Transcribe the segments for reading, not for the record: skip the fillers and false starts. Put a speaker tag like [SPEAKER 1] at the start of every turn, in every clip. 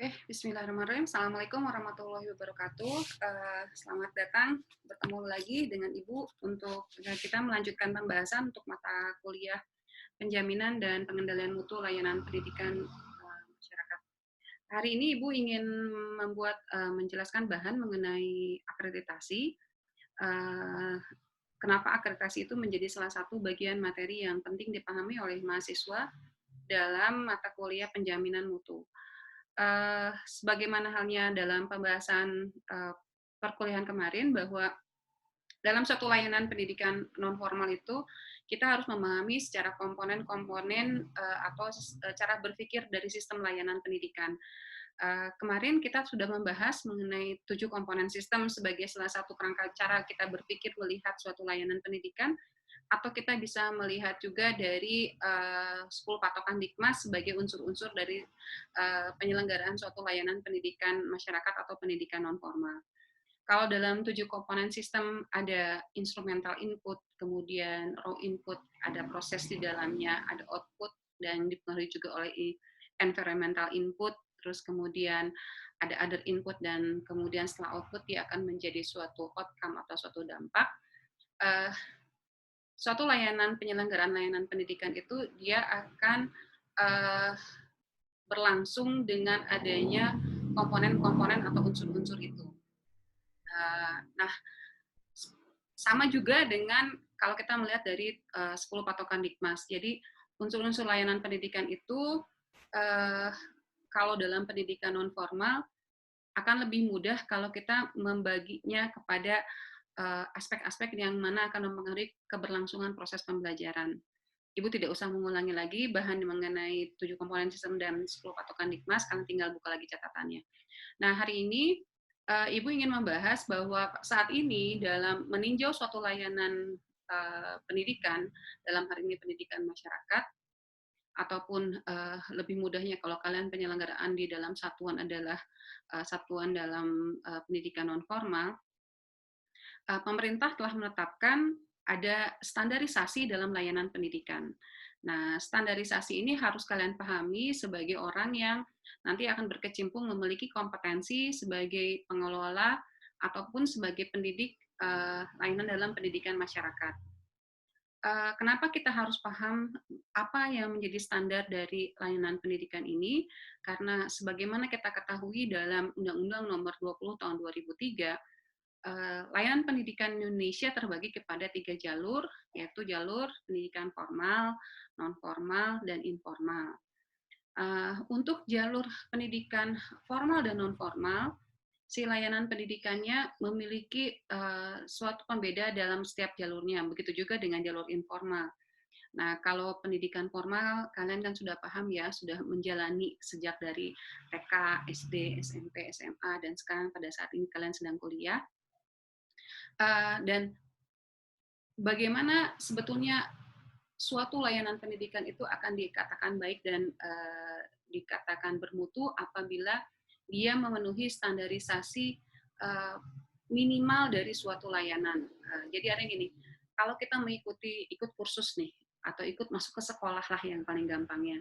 [SPEAKER 1] Oke, bismillahirrahmanirrahim. Assalamualaikum warahmatullahi wabarakatuh. Selamat datang bertemu lagi dengan Ibu untuk kita melanjutkan pembahasan untuk mata kuliah penjaminan dan pengendalian mutu layanan pendidikan masyarakat. Hari ini Ibu ingin menjelaskan bahan mengenai akreditasi. Kenapa akreditasi itu menjadi salah satu bagian materi yang penting dipahami oleh mahasiswa dalam mata kuliah penjaminan mutu. Sebagaimana halnya dalam pembahasan perkuliahan kemarin, bahwa dalam suatu layanan pendidikan non formal itu kita harus memahami secara komponen-komponen atau cara berpikir dari sistem layanan pendidikan. Kemarin kita sudah membahas mengenai 7 komponen sistem sebagai salah satu kerangka cara kita berpikir melihat suatu layanan pendidikan, atau kita bisa melihat juga dari 10 patokan Dikmas sebagai unsur-unsur dari penyelenggaraan suatu layanan pendidikan masyarakat atau pendidikan non formal. Kalau dalam 7 komponen sistem ada instrumental input, kemudian raw input, ada proses di dalamnya, ada output, dan dipengaruhi juga oleh environmental input, terus kemudian ada other input, dan kemudian setelah output dia akan menjadi suatu outcome atau suatu dampak. Suatu layanan penyelenggaraan layanan pendidikan itu dia akan berlangsung dengan adanya komponen-komponen atau unsur-unsur itu. Nah, sama juga dengan kalau kita melihat dari 10 patokan Dikmas. Jadi unsur-unsur layanan pendidikan itu kalau dalam pendidikan non formal akan lebih mudah kalau kita membaginya kepada aspek-aspek yang mana akan mempengaruhi keberlangsungan proses pembelajaran. Ibu tidak usah mengulangi lagi bahan mengenai 7 komponen sistem dan 10 patokan Dikmas, kalian tinggal buka lagi catatannya. Nah, hari ini Ibu ingin membahas bahwa saat ini dalam meninjau suatu layanan pendidikan, dalam hari ini pendidikan masyarakat, ataupun lebih mudahnya kalau kalian penyelenggaraan di dalam satuan adalah satuan dalam pendidikan non formal, pemerintah telah menetapkan ada standarisasi dalam layanan pendidikan. Nah, standarisasi ini harus kalian pahami sebagai orang yang nanti akan berkecimpung memiliki kompetensi sebagai pengelola ataupun sebagai pendidik layanan dalam pendidikan masyarakat. Kenapa kita harus paham apa yang menjadi standar dari layanan pendidikan ini? Karena sebagaimana kita ketahui dalam Undang-Undang Nomor 20 Tahun 2003, layanan pendidikan Indonesia terbagi kepada 3 jalur, yaitu jalur pendidikan formal, non-formal, dan informal. Untuk jalur pendidikan formal dan non-formal, si layanan pendidikannya memiliki suatu pembeda dalam setiap jalurnya. Begitu juga dengan jalur informal. Nah, kalau pendidikan formal, kalian kan sudah paham ya, sudah menjalani sejak dari TK, SD, SMP, SMA, dan sekarang pada saat ini kalian sedang kuliah. Dan bagaimana sebetulnya suatu layanan pendidikan itu akan dikatakan baik dan dikatakan bermutu apabila dia memenuhi standarisasi minimal dari suatu layanan. Jadi ada yang gini, kalau kita ikut kursus nih, atau ikut masuk ke sekolah lah yang paling gampangnya.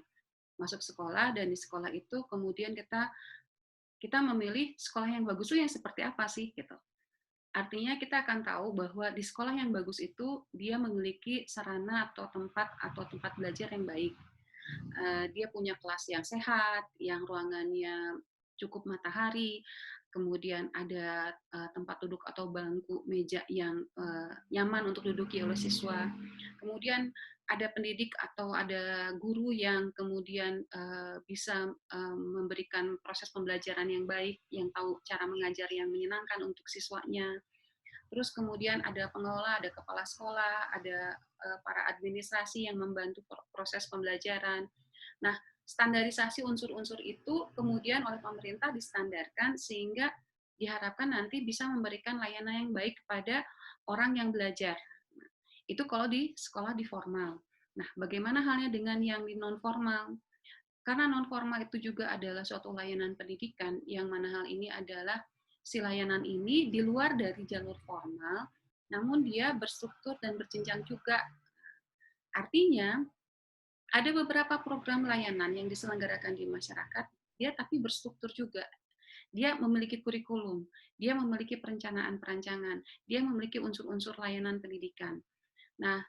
[SPEAKER 1] Masuk sekolah, dan di sekolah itu kemudian kita memilih sekolah yang bagus itu yang seperti apa sih gitu. Artinya kita akan tahu bahwa di sekolah yang bagus itu dia memiliki sarana atau tempat belajar yang baik. Dia punya kelas yang sehat, yang ruangannya cukup matahari, kemudian ada tempat duduk atau bangku meja yang nyaman untuk duduki oleh siswa. Kemudian ada pendidik atau ada guru yang kemudian bisa memberikan proses pembelajaran yang baik, yang tahu cara mengajar yang menyenangkan untuk siswanya. Terus kemudian ada pengelola, ada kepala sekolah, ada para administrasi yang membantu proses pembelajaran. Nah, standarisasi unsur-unsur itu kemudian oleh pemerintah distandarkan sehingga diharapkan nanti bisa memberikan layanan yang baik kepada orang yang belajar. Itu kalau di sekolah di formal. Nah, bagaimana halnya dengan yang di non formal? Karena non formal itu juga adalah suatu layanan pendidikan, yang mana hal ini adalah si layanan ini di luar dari jalur formal, namun dia berstruktur dan berjenjang juga. Artinya, ada beberapa program layanan yang diselenggarakan di masyarakat dia tapi berstruktur juga. Dia memiliki kurikulum, dia memiliki perencanaan perancangan, dia memiliki unsur-unsur layanan pendidikan. Nah,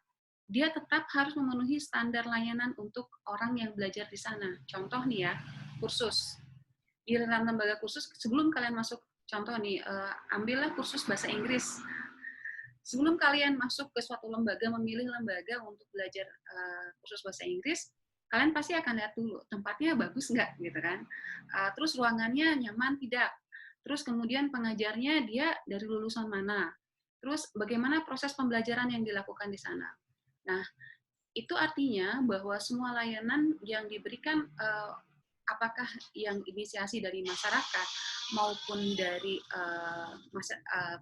[SPEAKER 1] dia tetap harus memenuhi standar layanan untuk orang yang belajar di sana. Contoh nih ya, kursus. Di dalam lembaga kursus, sebelum kalian masuk, contoh nih, ambillah kursus bahasa Inggris. Sebelum kalian masuk ke suatu lembaga, memilih lembaga untuk belajar kursus bahasa Inggris, kalian pasti akan lihat dulu tempatnya bagus nggak, gitu kan? Terus ruangannya nyaman tidak? Terus kemudian pengajarnya dia dari lulusan mana? Terus bagaimana proses pembelajaran yang dilakukan di sana? Nah, itu artinya bahwa semua layanan yang diberikan, apakah yang inisiasi dari masyarakat maupun dari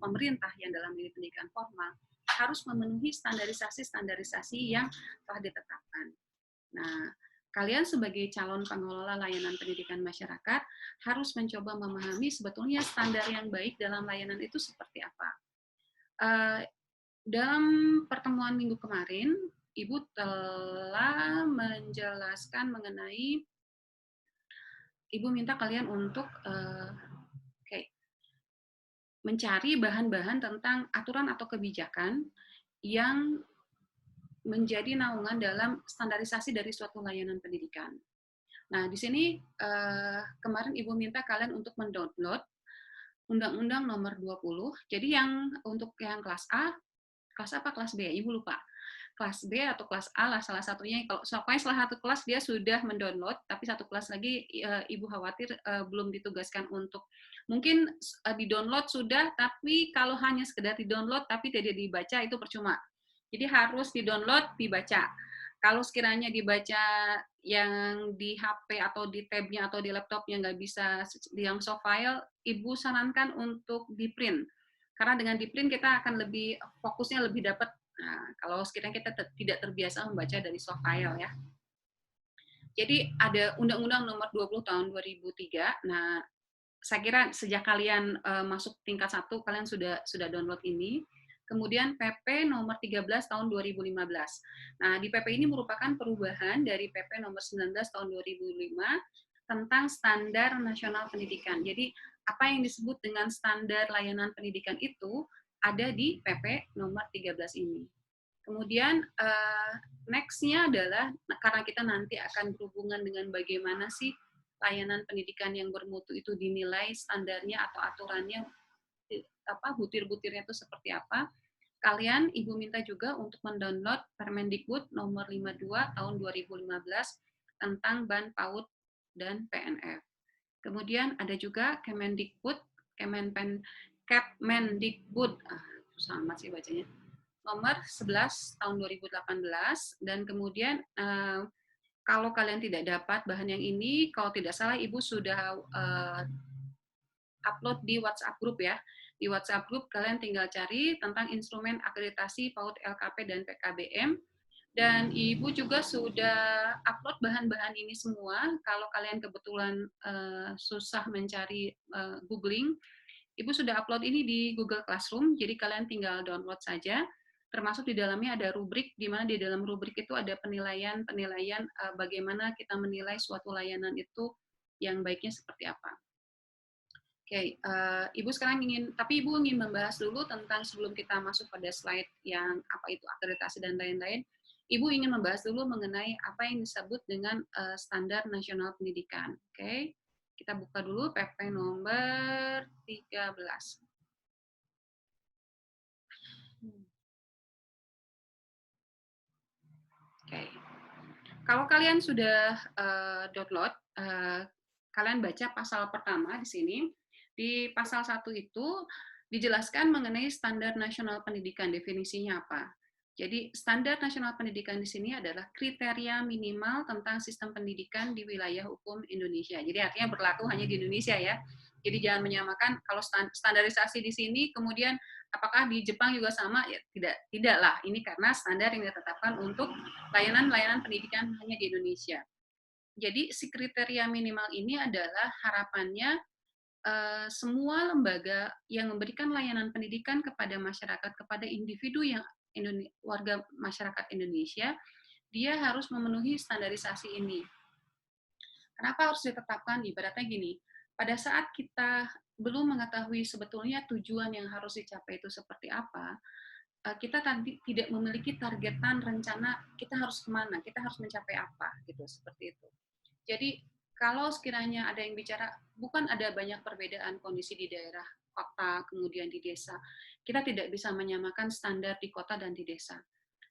[SPEAKER 1] pemerintah yang dalam ini pendidikan formal, harus memenuhi standarisasi-standarisasi yang telah ditetapkan. Nah, kalian sebagai calon pengelola layanan pendidikan masyarakat harus mencoba memahami sebetulnya standar yang baik dalam layanan itu seperti apa. Dalam pertemuan minggu kemarin, Ibu telah menjelaskan mengenai, Ibu minta kalian untuk mencari bahan-bahan tentang aturan atau kebijakan yang menjadi naungan dalam standarisasi dari suatu layanan pendidikan. Nah, di sini kemarin Ibu minta kalian untuk mendownload Undang-Undang Nomor 20. Jadi yang untuk yang kelas A, kelas apa kelas B? Ibu lupa. Kelas B atau kelas A lah salah satunya. Kalau pokoknya salah satu kelas dia sudah mendownload, tapi satu kelas lagi Ibu khawatir belum ditugaskan untuk, mungkin di-download sudah, tapi kalau hanya sekedar di-download tapi tidak dibaca itu percuma. Jadi harus di-download, dibaca. Kalau sekiranya dibaca yang di HP atau di tab-nya atau di laptopnya nggak bisa yang soft file, Ibu sarankan untuk di-print. Karena dengan di-print kita akan lebih, fokusnya lebih dapat. Nah, kalau sekiranya kita tidak terbiasa membaca dari soft file ya. Jadi ada Undang-Undang Nomor 20 tahun 2003. Nah, saya kira sejak kalian masuk tingkat 1, kalian sudah download ini. Kemudian PP nomor 13 tahun 2015. Nah, di PP ini merupakan perubahan dari PP nomor 19 tahun 2005 tentang standar nasional pendidikan. Jadi, apa yang disebut dengan standar layanan pendidikan itu ada di PP nomor 13 ini. Kemudian next-nya adalah, karena kita nanti akan berhubungan dengan bagaimana sih layanan pendidikan yang bermutu itu dinilai, standarnya atau aturannya, butir-butirnya itu seperti apa. Kalian, Ibu minta juga untuk mendownload Permendikbud nomor 52 tahun 2015 tentang BAN PAUD dan PNF. Kemudian ada juga Kemendikbud, Kepmendikbud, susah amat sih bacanya, nomor 11 tahun 2018, dan kemudian kalau kalian tidak dapat bahan yang ini, kalau tidak salah Ibu sudah upload di WhatsApp group ya. Di WhatsApp group kalian tinggal cari tentang instrumen akreditasi PAUD LKP dan PKBM. Dan Ibu juga sudah upload bahan-bahan ini semua. Kalau kalian kebetulan susah mencari googling, Ibu sudah upload ini di Google Classroom, jadi kalian tinggal download saja. Termasuk di dalamnya ada rubrik, di mana di dalam rubrik itu ada penilaian-penilaian bagaimana kita menilai suatu layanan itu yang baiknya seperti apa. Oke, Ibu sekarang Ibu ingin membahas dulu tentang, sebelum kita masuk pada slide yang apa itu akreditasi dan lain-lain, Ibu ingin membahas dulu mengenai apa yang disebut dengan standar nasional pendidikan. Oke, kita buka dulu PP nomor 13. Oke, kalau kalian sudah download, kalian baca pasal pertama di sini. Di pasal 1 itu dijelaskan mengenai standar nasional pendidikan, definisinya apa. Jadi standar nasional pendidikan di sini adalah kriteria minimal tentang sistem pendidikan di wilayah hukum Indonesia. Jadi artinya berlaku hanya di Indonesia ya. Jadi jangan menyamakan kalau standarisasi di sini, kemudian apakah di Jepang juga sama? Ya, tidaklah. Ini karena standar yang ditetapkan untuk layanan-layanan pendidikan hanya di Indonesia. Jadi si kriteria minimal ini adalah harapannya semua lembaga yang memberikan layanan pendidikan kepada masyarakat, kepada individu yang warga masyarakat Indonesia, dia harus memenuhi standarisasi ini. Kenapa harus ditetapkan? Ibaratnya gini, pada saat kita belum mengetahui sebetulnya tujuan yang harus dicapai itu seperti apa, kita tadi tidak memiliki targetan rencana kita harus kemana, kita harus mencapai apa, gitu, seperti itu. Jadi kalau sekiranya ada yang bicara, bukan ada banyak perbedaan kondisi di daerah kota, kemudian di desa, kita tidak bisa menyamakan standar di kota dan di desa.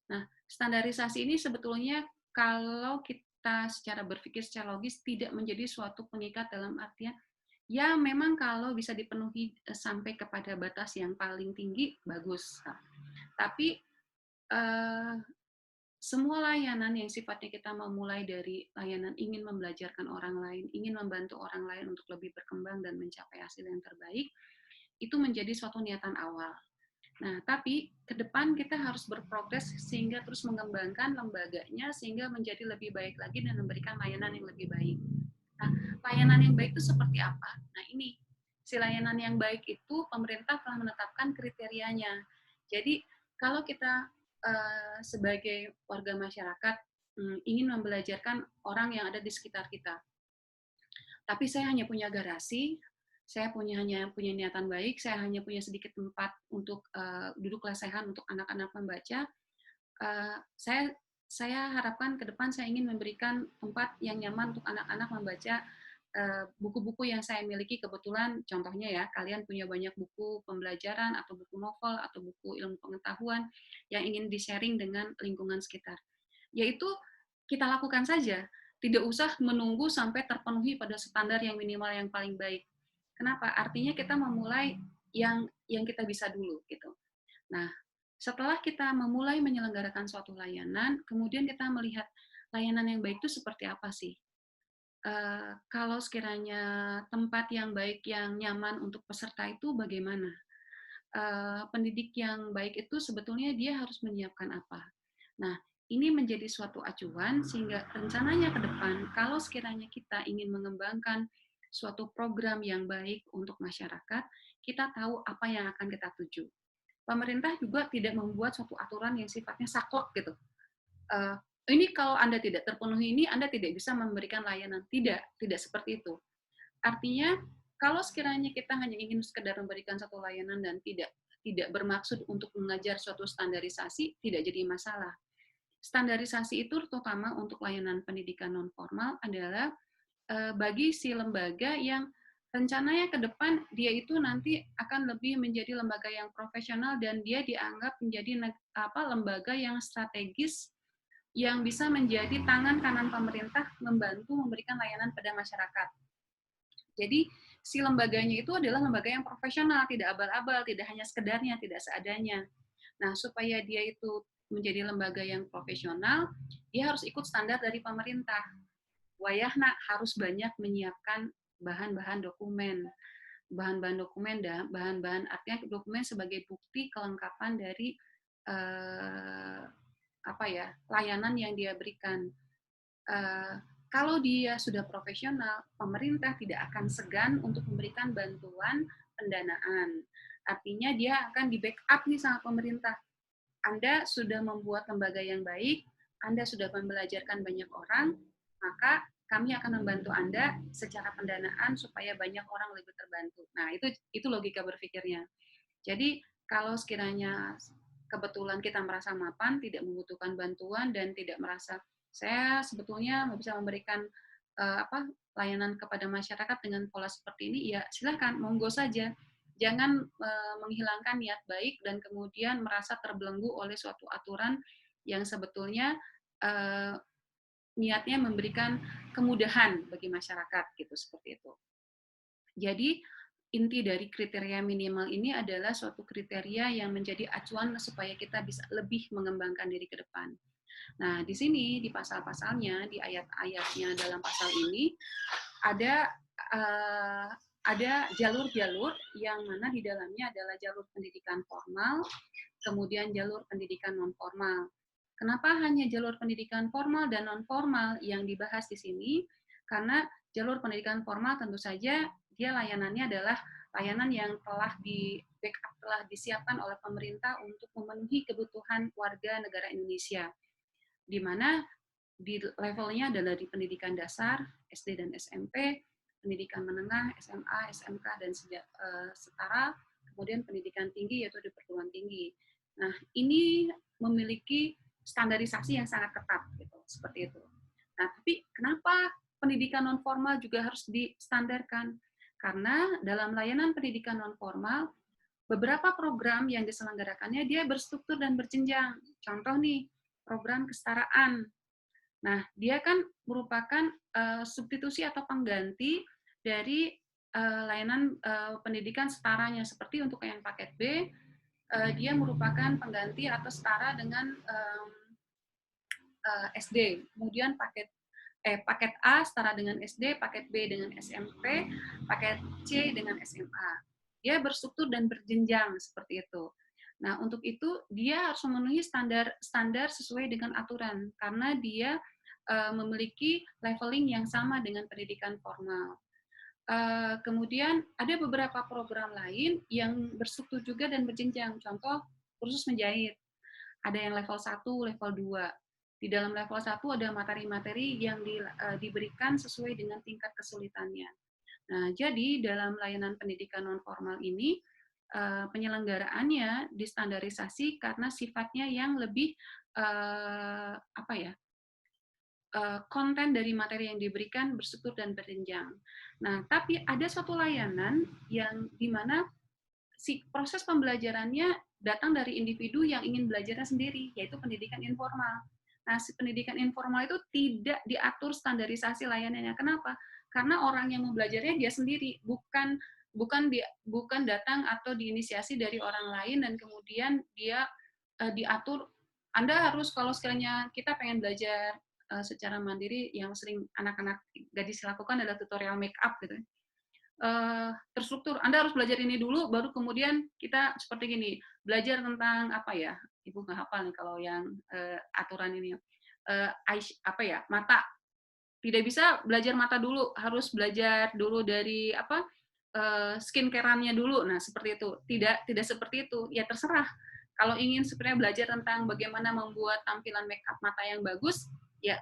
[SPEAKER 1] Nah, standarisasi ini sebetulnya kalau kita secara berpikir secara logis tidak menjadi suatu pengikat dalam artian ya memang kalau bisa dipenuhi sampai kepada batas yang paling tinggi bagus. Tapi eh, semua layanan yang sifatnya kita memulai dari layanan ingin membelajarkan orang lain, ingin membantu orang lain untuk lebih berkembang dan mencapai hasil yang terbaik, itu menjadi suatu niatan awal. Nah, tapi ke depan kita harus berprogres sehingga terus mengembangkan lembaganya sehingga menjadi lebih baik lagi dan memberikan layanan yang lebih baik. Nah, layanan yang baik itu seperti apa? Nah, ini si layanan yang baik itu pemerintah telah menetapkan kriterianya. Jadi, kalau kita sebagai warga masyarakat ingin membelajarkan orang yang ada di sekitar kita, tapi saya hanya punya garasi, saya hanya punya niatan baik, saya hanya punya sedikit tempat untuk duduk lesehan untuk anak-anak membaca. Saya harapkan ke depan saya ingin memberikan tempat yang nyaman untuk anak-anak membaca buku-buku yang saya miliki. Kebetulan contohnya ya, kalian punya banyak buku pembelajaran atau buku novel atau buku ilmu pengetahuan yang ingin di-sharing dengan lingkungan sekitar. Yaitu kita lakukan saja, tidak usah menunggu sampai terpenuhi pada standar yang minimal yang paling baik. Kenapa? Artinya kita memulai yang kita bisa dulu gitu. Nah, setelah kita memulai menyelenggarakan suatu layanan, kemudian kita melihat layanan yang baik itu seperti apa sih? Kalau sekiranya tempat yang baik, yang nyaman untuk peserta itu bagaimana? Pendidik yang baik itu sebetulnya dia harus menyiapkan apa? Nah, ini menjadi suatu acuan sehingga rencananya ke depan, kalau sekiranya kita ingin mengembangkan suatu program yang baik untuk masyarakat, kita tahu apa yang akan kita tuju. Pemerintah juga tidak membuat suatu aturan yang sifatnya saklek gitu. Uh, ini kalau Anda tidak terpenuhi ini, Anda tidak bisa memberikan layanan. Tidak seperti itu. Artinya, kalau sekiranya kita hanya ingin sekedar memberikan satu layanan dan tidak bermaksud untuk mengajar suatu standarisasi, tidak jadi masalah. Standarisasi itu terutama untuk layanan pendidikan non formal adalah bagi si lembaga yang rencananya ke depan dia itu nanti akan lebih menjadi lembaga yang profesional dan dia dianggap menjadi lembaga yang strategis yang bisa menjadi tangan kanan pemerintah membantu memberikan layanan pada masyarakat. Jadi si lembaganya itu adalah lembaga yang profesional, tidak abal-abal, tidak hanya sekedarnya, tidak seadanya. Nah, supaya dia itu menjadi lembaga yang profesional, dia harus ikut standar dari pemerintah. Wayahna harus banyak menyiapkan bahan-bahan dokumen. Bahan-bahan dokumen, bahan-bahan artinya dokumen sebagai bukti kelengkapan dari layanan yang dia berikan. Kalau dia sudah profesional, pemerintah tidak akan segan untuk memberikan bantuan pendanaan. Artinya dia akan di backup nih sama pemerintah. Anda sudah membuat lembaga yang baik, Anda sudah membelajarkan banyak orang, maka kami akan membantu Anda secara pendanaan supaya banyak orang lebih terbantu. Nah, itu logika berpikirnya. Jadi, kalau sekiranya kebetulan kita merasa mapan, tidak membutuhkan bantuan dan tidak merasa saya sebetulnya bisa memberikan layanan kepada masyarakat dengan pola seperti ini, ya silakan, monggo saja. Jangan menghilangkan niat baik dan kemudian merasa terbelenggu oleh suatu aturan yang sebetulnya niatnya memberikan kemudahan bagi masyarakat gitu, seperti itu. Jadi inti dari kriteria minimal ini adalah suatu kriteria yang menjadi acuan supaya kita bisa lebih mengembangkan diri ke depan. Nah, di sini di pasal-pasalnya, di ayat-ayatnya dalam pasal ini ada jalur-jalur yang mana di dalamnya adalah jalur pendidikan formal, kemudian jalur pendidikan non formal. Kenapa hanya jalur pendidikan formal dan non formal yang dibahas di sini? Karena jalur pendidikan formal tentu saja dia layanannya adalah layanan yang telah di backup, telah disiapkan oleh pemerintah untuk memenuhi kebutuhan warga negara Indonesia, di mana di levelnya adalah di pendidikan dasar, SD dan SMP, pendidikan menengah, SMA, SMK, dan setara, kemudian pendidikan tinggi yaitu di perguruan tinggi. Nah, ini memiliki standarisasi yang sangat ketat, gitu, seperti itu. Nah, tapi kenapa pendidikan non formal juga harus distandarkan? Karena dalam layanan pendidikan non formal, beberapa program yang diselenggarakannya dia berstruktur dan berjenjang. Contoh nih, program kesetaraan. Nah, dia kan merupakan substitusi atau pengganti dari layanan pendidikan setaranya. Seperti untuk yang paket B, dia merupakan pengganti atau setara dengan SD. Kemudian paket A setara dengan SD, paket B dengan SMP, paket C dengan SMA. Dia berstruktur dan berjenjang seperti itu. Nah, untuk itu dia harus memenuhi standar sesuai dengan aturan karena dia memiliki leveling yang sama dengan pendidikan formal. Kemudian ada beberapa program lain yang berstruktur juga dan berjenjang. Contoh kursus menjahit. Ada yang level 1, level 2. Di dalam level 1 ada materi-materi yang diberikan sesuai dengan tingkat kesulitannya. Nah, jadi dalam layanan pendidikan non formal ini penyelenggaraannya distandarisasi karena sifatnya yang lebih apa ya? Konten dari materi yang diberikan berstruktur dan berjenjang. Nah, tapi ada suatu layanan yang dimana si proses pembelajarannya datang dari individu yang ingin belajarnya sendiri, yaitu pendidikan informal. Nah, si pendidikan informal itu tidak diatur standarisasi layanannya. Kenapa? Karena orang yang mau belajarnya dia sendiri, bukan datang atau diinisiasi dari orang lain dan kemudian dia diatur. Anda harus kalau sekiranya kita pengen belajar secara mandiri, yang sering anak-anak gadis lakukan adalah tutorial make up gitu. Terstruktur. Anda harus belajar ini dulu, baru kemudian kita seperti gini, belajar tentang apa ya? Ibu nggak hafal nih kalau yang aturan ini. Apa ya? Mata. Tidak bisa belajar mata dulu, harus belajar dulu dari apa? Skincare-nya dulu. Nah, seperti itu. Tidak seperti itu. Ya terserah. Kalau ingin sebenarnya belajar tentang bagaimana membuat tampilan make up mata yang bagus, ya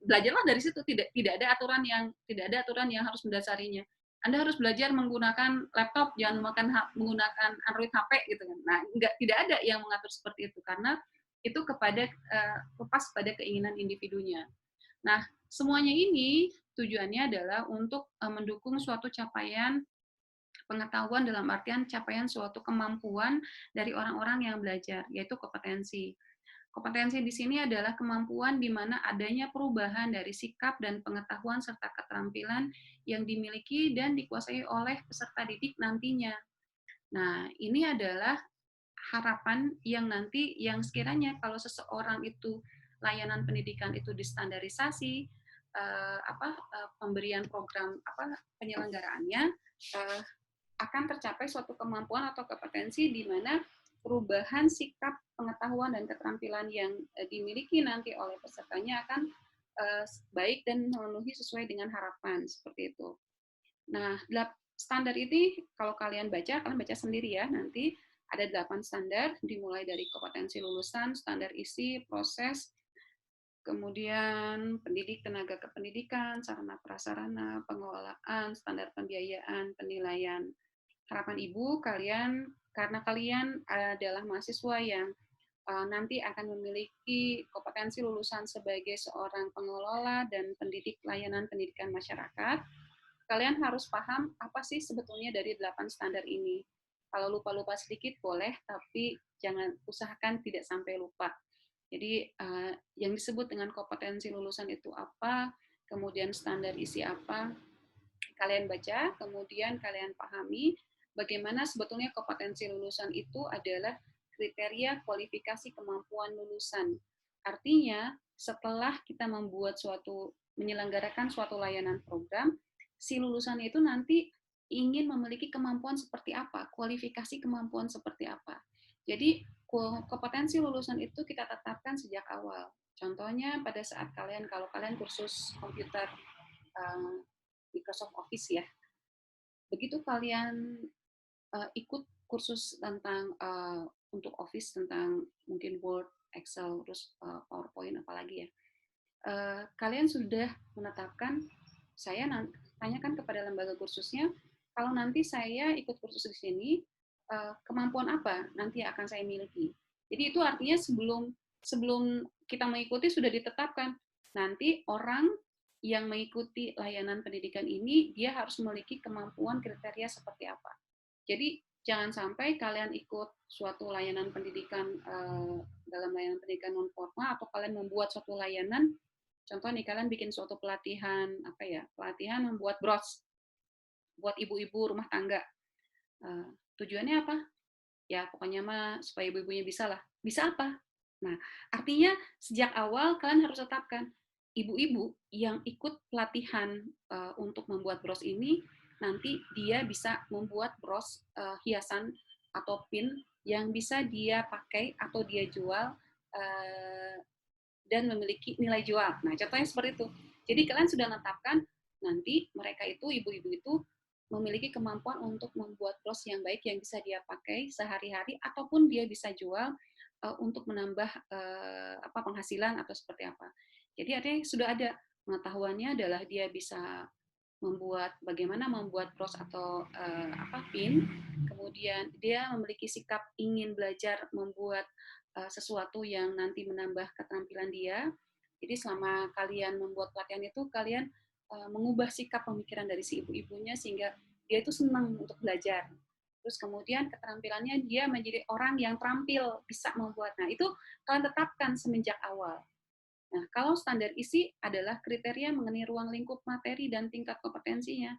[SPEAKER 1] belajarlah dari situ. Tidak ada aturan yang harus mendasarinya. Anda harus belajar menggunakan laptop, jangan menggunakan Android HP gitu kan. Nah, tidak ada yang mengatur seperti itu karena itu lepas pada keinginan individunya. Nah, semuanya ini tujuannya adalah untuk mendukung suatu capaian pengetahuan dalam artian capaian suatu kemampuan dari orang-orang yang belajar, yaitu kompetensi. Kompetensi di sini adalah kemampuan di mana adanya perubahan dari sikap dan pengetahuan serta keterampilan yang dimiliki dan dikuasai oleh peserta didik nantinya. Nah, ini adalah harapan yang nanti yang sekiranya kalau seseorang itu layanan pendidikan itu distandarisasi pemberian program penyelenggaraannya akan tercapai suatu kemampuan atau kompetensi di mana perubahan sikap, pengetahuan, dan keterampilan yang dimiliki nanti oleh pesertanya akan baik dan memenuhi sesuai dengan harapan, seperti itu. Nah, standar ini kalau kalian baca sendiri ya, nanti ada 8 standar, dimulai dari kompetensi lulusan, standar isi, proses, kemudian pendidik, tenaga kependidikan, sarana prasarana, pengelolaan, standar pembiayaan, penilaian. Harapan Ibu, karena kalian adalah mahasiswa yang nanti akan memiliki kompetensi lulusan sebagai seorang pengelola dan pendidik layanan pendidikan masyarakat, kalian harus paham apa sih sebetulnya dari 8 standar ini. Kalau lupa-lupa sedikit boleh, tapi jangan usahakan tidak sampai lupa. Jadi yang disebut dengan kompetensi lulusan itu apa, kemudian standar isi apa, kalian baca, kemudian kalian pahami bagaimana sebetulnya kompetensi lulusan itu adalah kriteria kualifikasi kemampuan lulusan. Artinya, setelah kita menyelenggarakan suatu layanan program, si lulusan itu nanti ingin memiliki kemampuan seperti apa, kualifikasi kemampuan seperti apa. Jadi, kompetensi lulusan itu kita tetapkan sejak awal. Contohnya pada saat kalau kalian kursus komputer Microsoft Office ya. Begitu kalian ikut kursus tentang untuk Office tentang mungkin Word, Excel, terus PowerPoint apalagi ya. kalian sudah menetapkan, saya tanyakan kepada lembaga kursusnya, kalau nanti saya ikut kursus di sini, kemampuan apa nanti akan saya miliki. Jadi itu artinya sebelum kita mengikuti sudah ditetapkan, nanti orang yang mengikuti layanan pendidikan ini, dia harus memiliki kemampuan kriteria seperti apa. Jadi jangan sampai kalian ikut suatu layanan pendidikan dalam layanan pendidikan non formal, atau kalian membuat suatu layanan. Contoh nih, kalian bikin suatu pelatihan pelatihan membuat bros buat ibu-ibu rumah tangga. Tujuannya apa? Ya pokoknya mah supaya ibu-ibunya bisa lah. Bisa apa? Nah, artinya sejak awal kalian harus tetapkan, ibu-ibu yang ikut pelatihan untuk membuat bros ini, nanti dia bisa membuat bros hiasan atau pin yang bisa dia pakai atau dia jual dan memiliki nilai jual. Nah, contohnya seperti itu. Jadi kalian sudah menetapkan nanti mereka itu, ibu-ibu itu memiliki kemampuan untuk membuat bros yang baik yang bisa dia pakai sehari-hari ataupun dia bisa jual untuk menambah penghasilan atau seperti apa. Jadi artinya sudah ada pengetahuannya, adalah dia bisa bagaimana membuat bros atau pin, kemudian dia memiliki sikap ingin belajar membuat sesuatu yang nanti menambah keterampilan dia. Jadi selama kalian membuat pelatihan itu, kalian mengubah sikap pemikiran dari si ibu-ibunya sehingga dia itu senang untuk belajar. Terus kemudian keterampilannya, dia menjadi orang yang terampil bisa membuat. Nah, itu kalian tetapkan semenjak awal. Nah, kalau standar isi adalah kriteria mengenai ruang lingkup materi dan tingkat kompetensinya.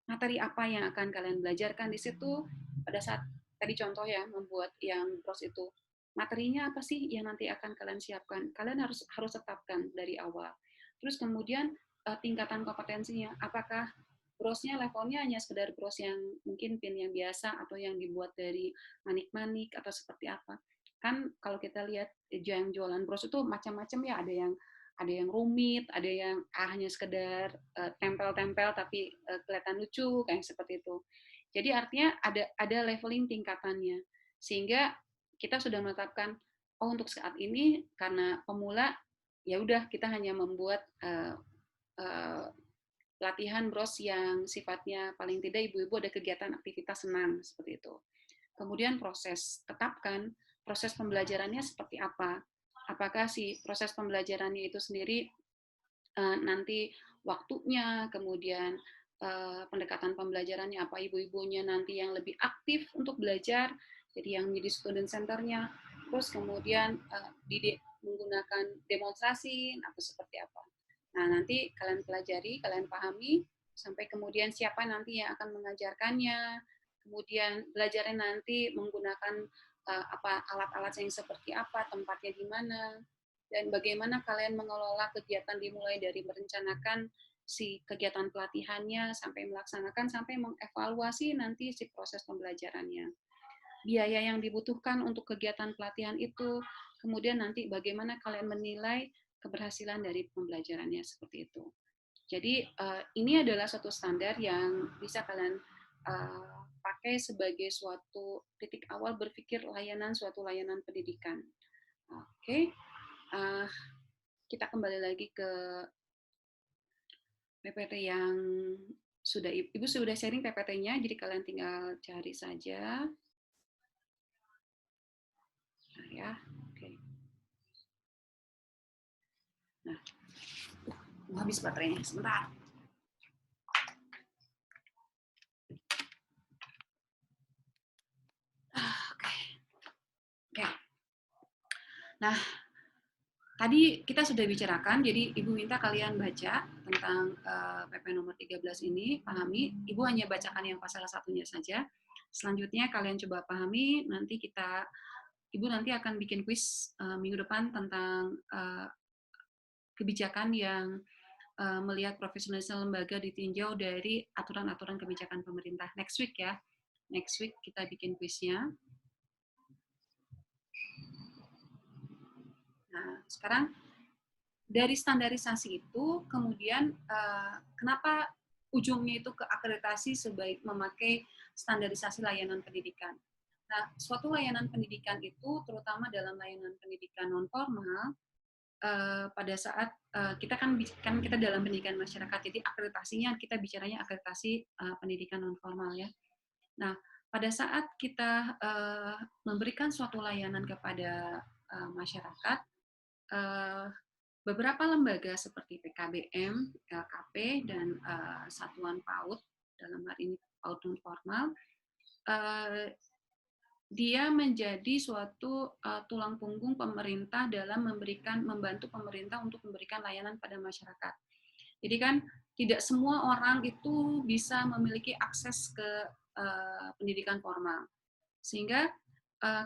[SPEAKER 1] Materi apa yang akan kalian belajarkan di situ pada saat tadi contoh ya, membuat yang bros itu. Materinya apa sih yang nanti akan kalian siapkan? Kalian harus tetapkan dari awal. Terus kemudian tingkatan kompetensinya. Apakah brosnya levelnya hanya sekedar bros yang mungkin pin yang biasa atau yang dibuat dari manik-manik atau seperti apa? Kan kalau kita lihat yang jualan bros itu macam-macam ya, ada yang rumit, ada yang hanya sekedar tempel-tempel tapi kelihatan lucu kayak seperti itu. Jadi artinya ada leveling tingkatannya, sehingga kita sudah menetapkan, oh untuk saat ini karena pemula ya udah kita hanya membuat pelatihan bros yang sifatnya paling tidak ibu-ibu ada kegiatan aktivitas senang seperti itu. Kemudian tetapkan proses pembelajarannya seperti apa. Apakah si proses pembelajarannya itu sendiri nanti waktunya, kemudian pendekatan pembelajarannya apa, ibu-ibunya nanti yang lebih aktif untuk belajar, jadi yang menjadi student centernya, terus kemudian menggunakan demonstrasi atau seperti apa. Nah, nanti kalian pelajari, kalian pahami, sampai kemudian siapa nanti yang akan mengajarkannya, kemudian belajarnya nanti menggunakan alat-alat yang seperti apa, tempatnya di mana, dan bagaimana kalian mengelola kegiatan dimulai dari merencanakan si kegiatan pelatihannya sampai melaksanakan sampai mengevaluasi nanti si proses pembelajarannya. Biaya yang dibutuhkan untuk kegiatan pelatihan itu, kemudian nanti bagaimana kalian menilai keberhasilan dari pembelajarannya seperti itu. Jadi ini adalah suatu standar yang bisa kalian pakai sebagai suatu titik awal berpikir suatu layanan pendidikan. Oke. Kita kembali lagi ke PPT yang Ibu sudah sharing PPT-nya, jadi kalian tinggal cari saja. Nah, ya, oke. Nah, habis baterainya, sebentar. Oke. Nah, tadi kita sudah bicarakan, jadi Ibu minta kalian baca tentang PP nomor 13 ini, pahami. Ibu hanya bacakan yang pasal satunya saja. Selanjutnya kalian coba pahami, Ibu nanti akan bikin kuis minggu depan tentang kebijakan yang melihat profesionalisme lembaga ditinjau dari aturan-aturan kebijakan pemerintah. Next week ya. Next week kita bikin kuisnya. Nah, sekarang dari standarisasi itu, kemudian kenapa ujungnya itu ke akreditasi sebaik memakai standarisasi layanan pendidikan. Nah, suatu layanan pendidikan itu, terutama dalam layanan pendidikan non-formal, pada saat kita kan kita dalam pendidikan masyarakat, jadi akreditasinya kita bicaranya akreditasi pendidikan non formal ya. Nah, pada saat kita memberikan suatu layanan kepada masyarakat, beberapa lembaga seperti PKBM, LKP, dan Satuan PAUD, dalam hal ini PAUD non formal, dia menjadi suatu tulang punggung pemerintah dalam membantu pemerintah untuk memberikan layanan pada masyarakat. Jadi kan tidak semua orang itu bisa memiliki akses ke pendidikan formal, sehingga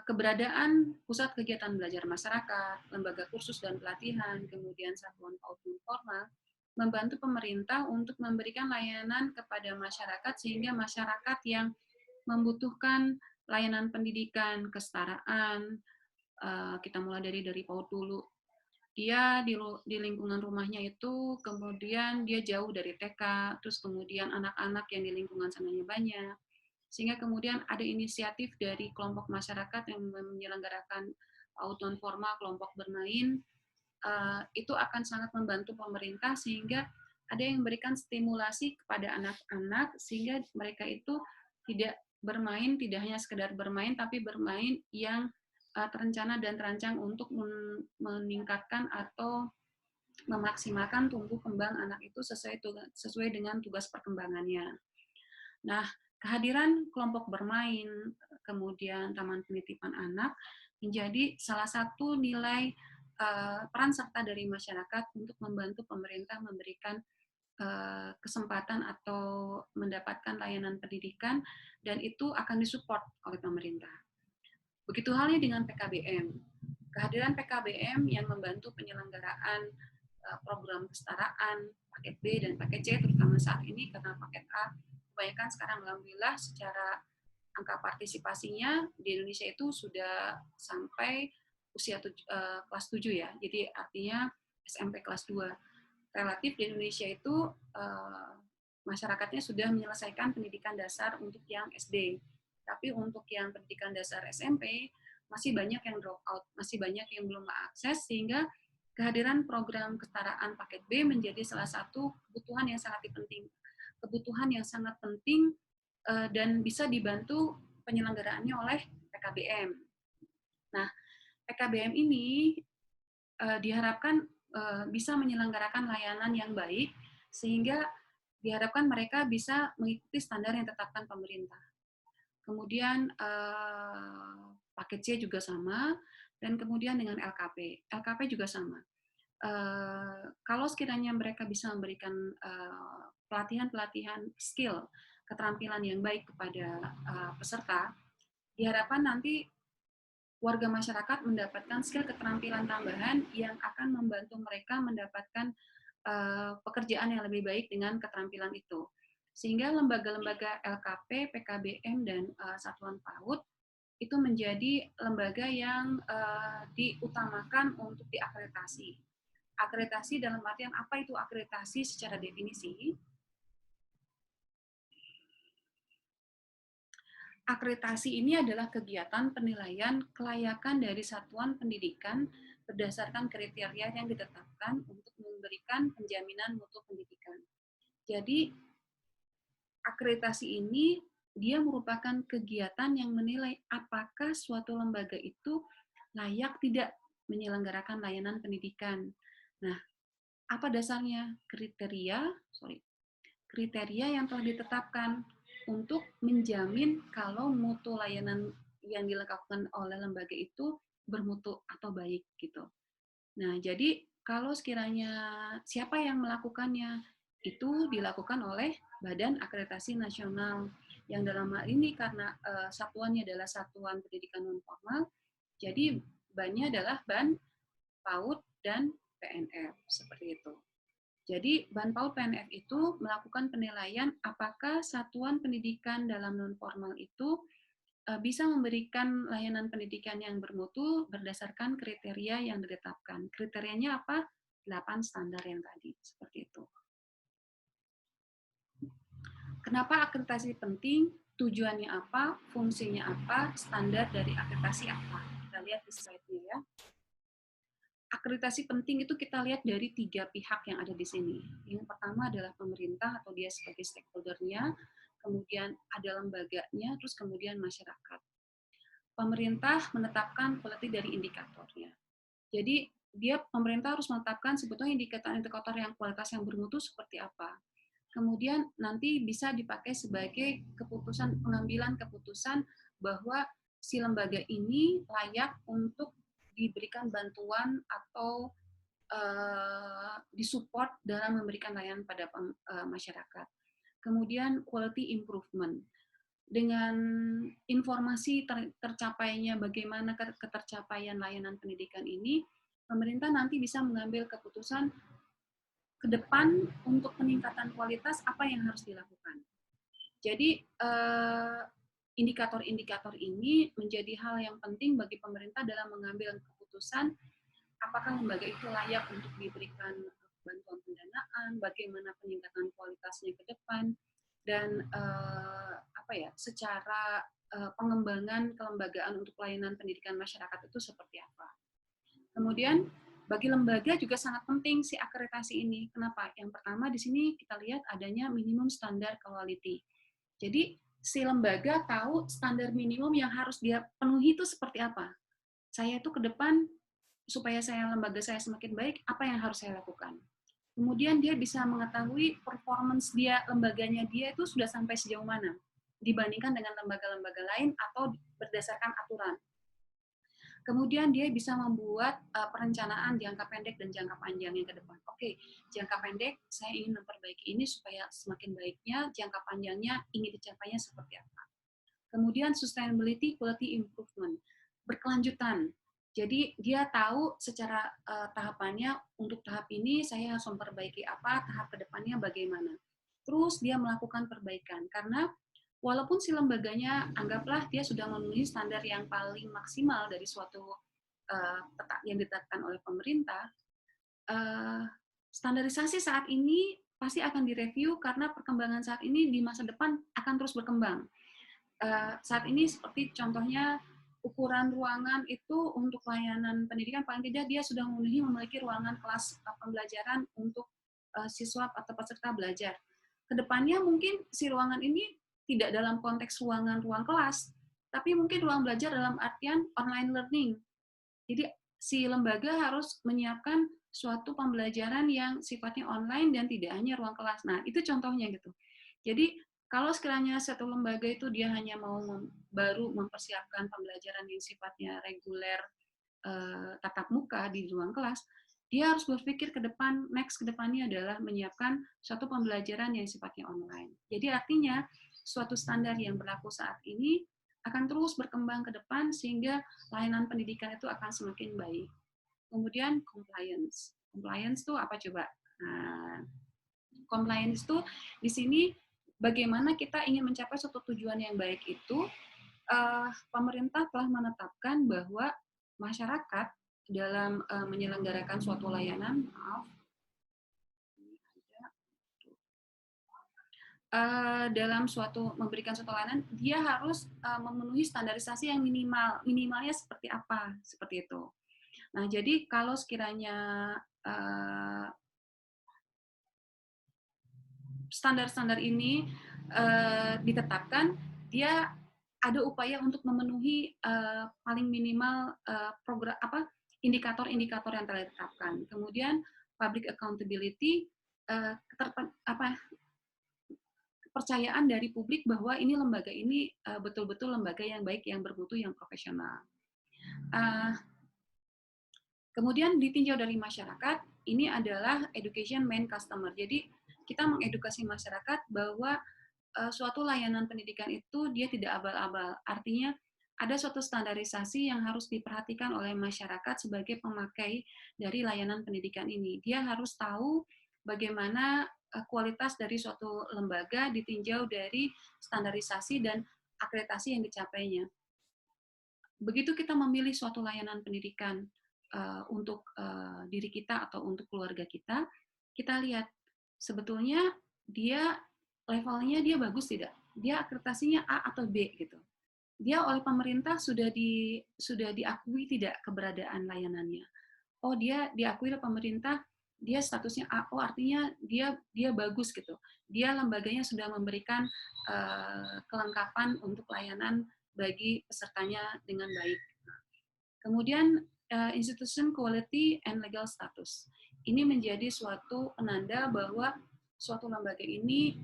[SPEAKER 1] keberadaan pusat kegiatan belajar masyarakat, lembaga kursus dan pelatihan, kemudian satuan PAUD non formal membantu pemerintah untuk memberikan layanan kepada masyarakat, sehingga masyarakat yang membutuhkan layanan pendidikan, kesetaraan, kita mulai dari PAUD dulu. Dia di lingkungan rumahnya itu, kemudian dia jauh dari TK, terus kemudian anak-anak yang di lingkungan sananya banyak, sehingga kemudian ada inisiatif dari kelompok masyarakat yang menyelenggarakan PAUD non formal, kelompok bermain, itu akan sangat membantu pemerintah, sehingga ada yang memberikan stimulasi kepada anak-anak, sehingga mereka itu tidak bermain, tidak hanya sekedar bermain, tapi bermain yang terencana dan terancang untuk meningkatkan atau memaksimalkan tumbuh kembang anak itu sesuai dengan tugas perkembangannya. Nah, kehadiran kelompok bermain, kemudian taman penitipan anak, menjadi salah satu nilai peran serta dari masyarakat untuk membantu pemerintah memberikan kesempatan atau mendapatkan layanan pendidikan, dan itu akan disupport oleh pemerintah. Begitu halnya dengan PKBM. Kehadiran PKBM yang membantu penyelenggaraan program kesetaraan, paket B dan paket C, terutama saat ini karena paket A kebanyakan sekarang alhamdulillah secara angka partisipasinya di Indonesia itu sudah sampai usia kelas 7 ya. Jadi artinya SMP kelas 2. Relatif di Indonesia itu masyarakatnya sudah menyelesaikan pendidikan dasar untuk yang SD. Tapi untuk yang pendidikan dasar SMP masih banyak yang drop out, masih banyak yang belum mengakses, sehingga kehadiran program kesetaraan paket B menjadi salah satu kebutuhan yang sangat penting dan bisa dibantu penyelenggaraannya oleh PKBM. Nah, PKBM ini diharapkan bisa menyelenggarakan layanan yang baik, sehingga diharapkan mereka bisa mengikuti standar yang ditetapkan pemerintah. Kemudian paket C juga sama, dan kemudian dengan LKP. LKP juga sama. Kalau sekiranya mereka bisa memberikan pelatihan-pelatihan skill, keterampilan yang baik kepada peserta, diharapkan nanti warga masyarakat mendapatkan skill keterampilan tambahan yang akan membantu mereka mendapatkan pekerjaan yang lebih baik dengan keterampilan itu. Sehingga lembaga-lembaga LKP, PKBM, dan Satuan PAUD itu menjadi lembaga yang diutamakan untuk diakreditasi. Akreditasi dalam artian apa itu akreditasi secara definisi? Akreditasi ini adalah kegiatan penilaian kelayakan dari satuan pendidikan berdasarkan kriteria yang ditetapkan untuk memberikan penjaminan mutu pendidikan. Jadi, akreditasi ini dia merupakan kegiatan yang menilai apakah suatu lembaga itu layak tidak menyelenggarakan layanan pendidikan. Nah, apa dasarnya? Kriteria yang telah ditetapkan untuk menjamin kalau mutu layanan yang dilakukan oleh lembaga itu bermutu atau baik gitu. Nah, jadi kalau sekiranya siapa yang melakukannya, itu dilakukan oleh Badan Akreditasi Nasional, yang dalam hal ini karena satuannya adalah Satuan Pendidikan Non Formal, jadi bannya adalah BAN, PAUD, dan PNF, seperti itu. Jadi BAN, PAUD, PNF itu melakukan penilaian apakah satuan pendidikan dalam non formal itu bisa memberikan layanan pendidikan yang bermutu berdasarkan kriteria yang ditetapkan. Kriterianya apa? 8 standar yang tadi, seperti itu. Kenapa akreditasi penting? Tujuannya apa? Fungsinya apa? Standar dari akreditasi apa? Kita lihat di slide-nya ya. akreditasi penting itu kita lihat dari 3 pihak yang ada di sini. Yang pertama adalah pemerintah atau dia sebagai stakeholder-nya, kemudian ada lembaganya, terus kemudian masyarakat. Pemerintah menetapkan quality dari indikatornya. Jadi pemerintah harus menetapkan sebetulnya indikator-indikator yang kualitas yang bermutu seperti apa. Kemudian nanti bisa dipakai sebagai pengambilan keputusan bahwa si lembaga ini layak untuk diberikan bantuan atau disupport dalam memberikan layanan pada masyarakat. Kemudian quality improvement. Dengan informasi tercapainya bagaimana ketercapaian layanan pendidikan ini, pemerintah nanti bisa mengambil keputusan ke depan untuk peningkatan kualitas apa yang harus dilakukan. Jadi indikator-indikator ini menjadi hal yang penting bagi pemerintah dalam mengambil keputusan apakah lembaga itu layak untuk diberikan bantuan pendanaan, bagaimana peningkatan kualitasnya ke depan, dan secara pengembangan kelembagaan untuk pelayanan pendidikan masyarakat itu seperti apa. Kemudian bagi lembaga juga sangat penting si akreditasi ini. Kenapa? Yang pertama di sini kita lihat adanya minimum standar quality. Jadi si lembaga tahu standar minimum yang harus dia penuhi itu seperti apa. Saya itu ke depan supaya lembaga saya semakin baik, apa yang harus saya lakukan? Kemudian dia bisa mengetahui performance lembaganya dia itu sudah sampai sejauh mana dibandingkan dengan lembaga-lembaga lain atau berdasarkan aturan. Kemudian dia bisa membuat perencanaan jangka pendek dan jangka panjangnya ke depan. Oke, jangka pendek saya ingin memperbaiki ini supaya semakin baiknya, jangka panjangnya ingin dicapainya seperti apa. Kemudian sustainability, quality improvement, berkelanjutan. Jadi dia tahu secara tahapannya, untuk tahap ini saya harus memperbaiki apa, tahap kedepannya bagaimana. Terus dia melakukan perbaikan, karena walaupun si lembaganya anggaplah dia sudah memenuhi standar yang paling maksimal dari suatu yang ditetapkan oleh pemerintah, standarisasi saat ini pasti akan direview karena perkembangan saat ini di masa depan akan terus berkembang. Saat ini seperti contohnya ukuran ruangan itu untuk layanan pendidikan paling tidak dia sudah memiliki ruangan kelas pembelajaran untuk siswa atau peserta belajar. Kedepannya mungkin si ruangan ini tidak dalam konteks ruang kelas, tapi mungkin ruang belajar dalam artian online learning. Jadi si lembaga harus menyiapkan suatu pembelajaran yang sifatnya online dan tidak hanya ruang kelas. Nah, itu contohnya gitu. Jadi kalau sekiranya satu lembaga itu dia hanya mau baru mempersiapkan pembelajaran yang sifatnya reguler tatap muka di ruang kelas, dia harus berpikir ke depan, next ke depannya adalah menyiapkan suatu pembelajaran yang sifatnya online. Jadi artinya suatu standar yang berlaku saat ini akan terus berkembang ke depan sehingga layanan pendidikan itu akan semakin baik. Kemudian compliance. Compliance itu apa coba? Nah, compliance itu di sini bagaimana kita ingin mencapai suatu tujuan yang baik itu, pemerintah telah menetapkan bahwa masyarakat dalam menyelenggarakan suatu layanan, dalam memberikan suatu layanan, dia harus memenuhi standarisasi yang minimalnya seperti apa, seperti itu. Nah, jadi kalau sekiranya standar-standar ini ditetapkan, dia ada upaya untuk memenuhi paling minimal indikator-indikator yang telah ditetapkan. Kemudian public accountability, kepercayaan dari publik bahwa ini lembaga ini betul-betul lembaga yang baik, yang bermutu, yang profesional. Kemudian ditinjau dari masyarakat, ini adalah education main customer. Jadi kita mengedukasi masyarakat bahwa suatu layanan pendidikan itu dia tidak abal-abal. Artinya ada suatu standarisasi yang harus diperhatikan oleh masyarakat sebagai pemakai dari layanan pendidikan ini. Dia harus tahu bagaimana kualitas dari suatu lembaga ditinjau dari standarisasi dan akreditasi yang dicapainya. Begitu kita memilih suatu layanan pendidikan untuk diri kita atau untuk keluarga kita, kita lihat sebetulnya dia levelnya dia bagus tidak? Dia akreditasinya A atau B gitu. Dia oleh pemerintah sudah diakui tidak keberadaan layanannya. oh dia diakui oleh pemerintah, dia statusnya A, oh artinya dia bagus gitu. Dia lembaganya sudah memberikan kelengkapan untuk layanan bagi pesertanya dengan baik. Kemudian institution quality and legal status. Ini menjadi suatu penanda bahwa suatu lembaga ini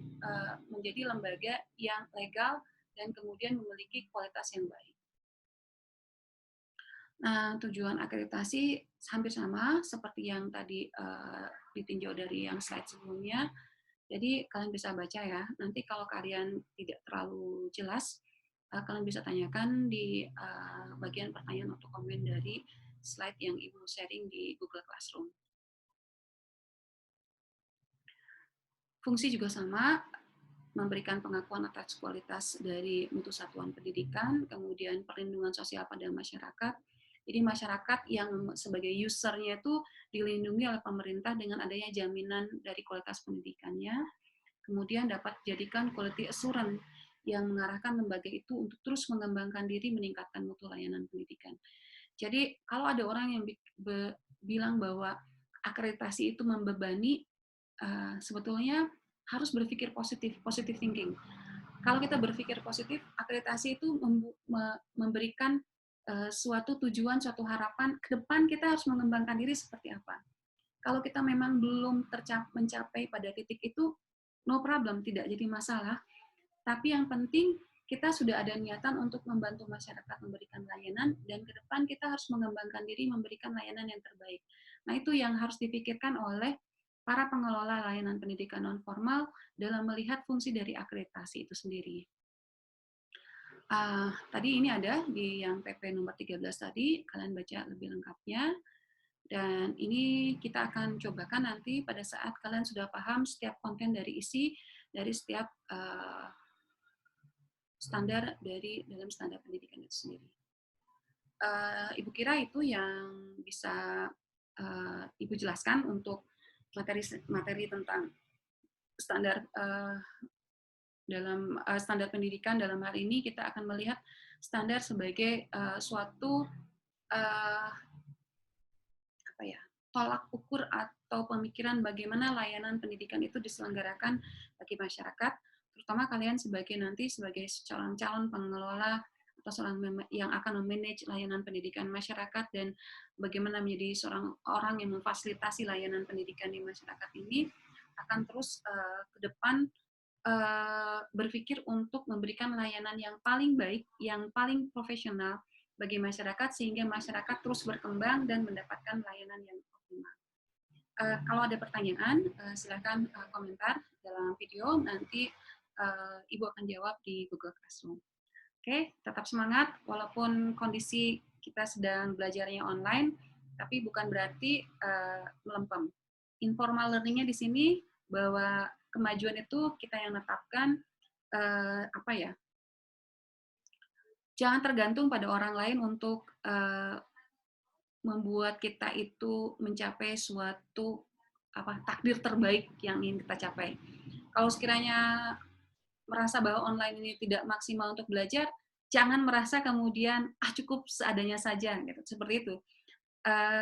[SPEAKER 1] menjadi lembaga yang legal dan kemudian memiliki kualitas yang baik. Nah, tujuan akreditasi hampir sama seperti yang tadi ditinjau dari yang slide sebelumnya. Jadi kalian bisa baca ya. Nanti kalau kalian tidak terlalu jelas, kalian bisa tanyakan di bagian pertanyaan atau komen dari slide yang Ibu sharing di Google Classroom. Fungsi juga sama, memberikan pengakuan atas kualitas dari mutu satuan pendidikan, kemudian perlindungan sosial pada masyarakat. Jadi masyarakat yang sebagai usernya itu dilindungi oleh pemerintah dengan adanya jaminan dari kualitas pendidikannya, kemudian dapat dijadikan quality assurance yang mengarahkan lembaga itu untuk terus mengembangkan diri, meningkatkan mutu layanan pendidikan. Jadi kalau ada orang yang bilang bahwa akreditasi itu membebani, sebetulnya harus berpikir positif thinking. Kalau kita berpikir positif, akreditasi itu memberikan suatu tujuan, suatu harapan ke depan kita harus mengembangkan diri seperti apa. Kalau kita memang belum mencapai pada titik itu, no problem, tidak jadi masalah. Tapi yang penting kita sudah ada niatan untuk membantu masyarakat memberikan layanan, dan ke depan kita harus mengembangkan diri memberikan layanan yang terbaik. Nah, itu yang harus dipikirkan oleh para pengelola layanan pendidikan non-formal dalam melihat fungsi dari akreditasi itu sendiri. Tadi ini ada di yang PP nomor 13 tadi, kalian baca lebih lengkapnya. Dan ini kita akan cobakan nanti pada saat kalian sudah paham setiap konten dari isi dari setiap standar dari dalam standar pendidikan itu sendiri. Ibu kira itu yang bisa Ibu jelaskan untuk materi tentang standar dalam standar pendidikan. Dalam hal ini kita akan melihat standar sebagai suatu tolak ukur atau pemikiran bagaimana layanan pendidikan itu diselenggarakan bagi masyarakat, terutama kalian sebagai calon pengelola atau seorang yang akan memanage layanan pendidikan masyarakat, dan bagaimana menjadi seorang orang yang memfasilitasi layanan pendidikan di masyarakat ini akan terus ke depan berpikir untuk memberikan layanan yang paling baik, yang paling profesional bagi masyarakat, sehingga masyarakat terus berkembang dan mendapatkan layanan yang optimal. Kalau ada pertanyaan, silakan komentar dalam video, nanti Ibu akan jawab di Google Classroom. Oke, tetap semangat, walaupun kondisi kita sedang belajarnya online, tapi bukan berarti melempem. Informal learning-nya di sini, bahwa kemajuan itu kita yang menetapkan, jangan tergantung pada orang lain untuk membuat kita itu mencapai suatu takdir terbaik yang ingin kita capai. Kalau sekiranya merasa bahwa online ini tidak maksimal untuk belajar, jangan merasa kemudian cukup seadanya saja gitu. Seperti itu.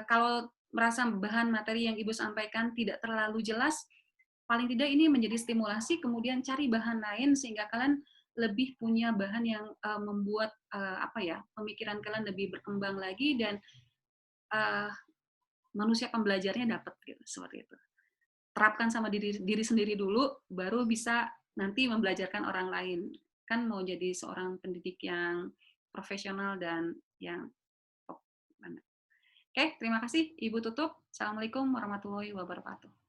[SPEAKER 1] Kalau merasa bahan materi yang Ibu sampaikan tidak terlalu jelas, paling tidak ini menjadi stimulasi, kemudian cari bahan lain sehingga kalian lebih punya bahan yang membuat pemikiran kalian lebih berkembang lagi, dan manusia pembelajarnya dapat gitu, seperti itu. Terapkan sama diri sendiri dulu, baru bisa nanti membelajarkan orang lain. Kan mau jadi seorang pendidik yang profesional dan yang top banget. Oke, terima kasih. Ibu tutup. Assalamualaikum warahmatullahi wabarakatuh.